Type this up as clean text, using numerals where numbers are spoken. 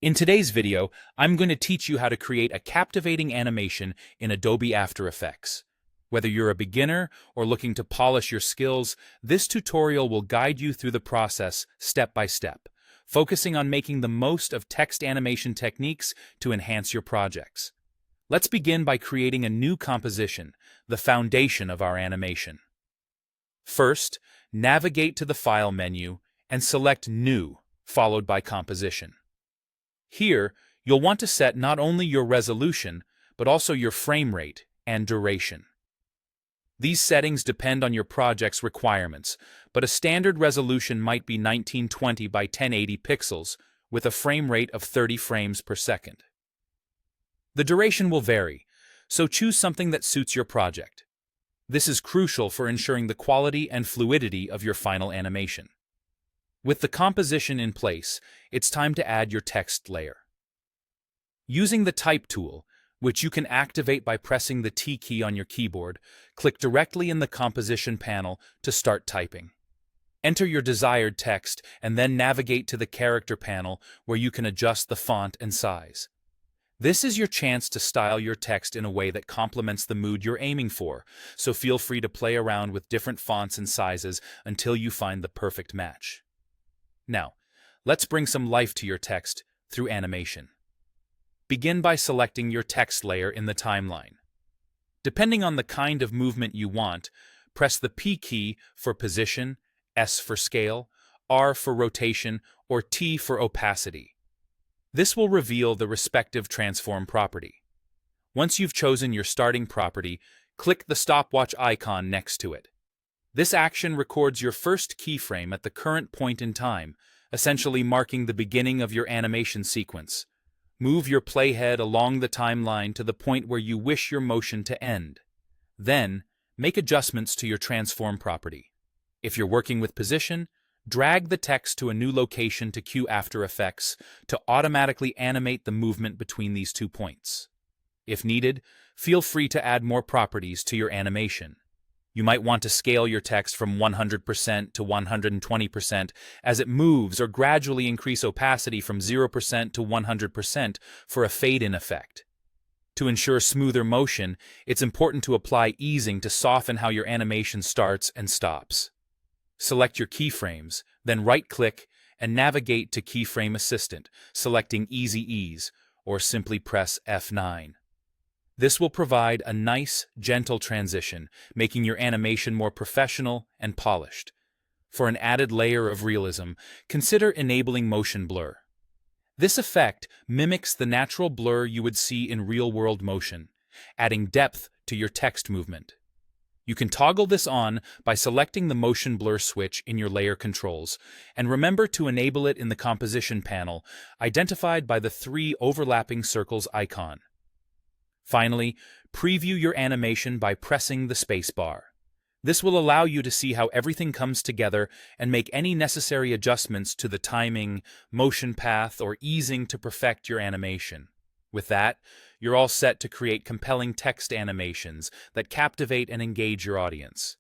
In today's video, I'm going to teach you how to create a captivating animation in Adobe After Effects. Whether you're a beginner or looking to polish your skills, this tutorial will guide you through the process step by step, focusing on making the most of text animation techniques to enhance your projects. Let's begin by creating a new composition, the foundation of our animation. First, navigate to the File menu and select New, followed by Composition. Here, you'll want to set not only your resolution, but also your frame rate and duration. These settings depend on your project's requirements, but a standard resolution might be 1920 by 1080 pixels with a frame rate of 30 frames per second. The duration will vary, so choose something that suits your project. This is crucial for ensuring the quality and fluidity of your final animation. With the composition in place, it's time to add your text layer. Using the Type tool, which you can activate by pressing the T key on your keyboard, click directly in the composition panel to start typing. Enter your desired text and then navigate to the character panel where you can adjust the font and size. This is your chance to style your text in a way that complements the mood you're aiming for, so feel free to play around with different fonts and sizes until you find the perfect match. Now, let's bring some life to your text through animation. Begin by selecting your text layer in the timeline. Depending on the kind of movement you want, press the P key for position, S for scale, R for rotation, or T for opacity. This will reveal the respective transform property. Once you've chosen your starting property, click the stopwatch icon next to it. This action records your first keyframe at the current point in time, essentially marking the beginning of your animation sequence. Move your playhead along the timeline to the point where you wish your motion to end. Then, make adjustments to your transform property. If you're working with position, drag the text to a new location to cue After Effects to automatically animate the movement between these 2 points. If needed, feel free to add more properties to your animation. You might want to scale your text from 100% to 120% as it moves, or gradually increase opacity from 0% to 100% for a fade-in effect. To ensure smoother motion, it's important to apply easing to soften how your animation starts and stops. Select your keyframes, then right-click and navigate to Keyframe Assistant, selecting Easy Ease, or simply press F9. This will provide a nice, gentle transition, making your animation more professional and polished. For an added layer of realism, consider enabling motion blur. This effect mimics the natural blur you would see in real-world motion, adding depth to your text movement. You can toggle this on by selecting the motion blur switch in your layer controls, and remember to enable it in the composition panel, identified by the 3 overlapping circles icon. Finally, preview your animation by pressing the spacebar. This will allow you to see how everything comes together and make any necessary adjustments to the timing, motion path, or easing to perfect your animation. With that, you're all set to create compelling text animations that captivate and engage your audience.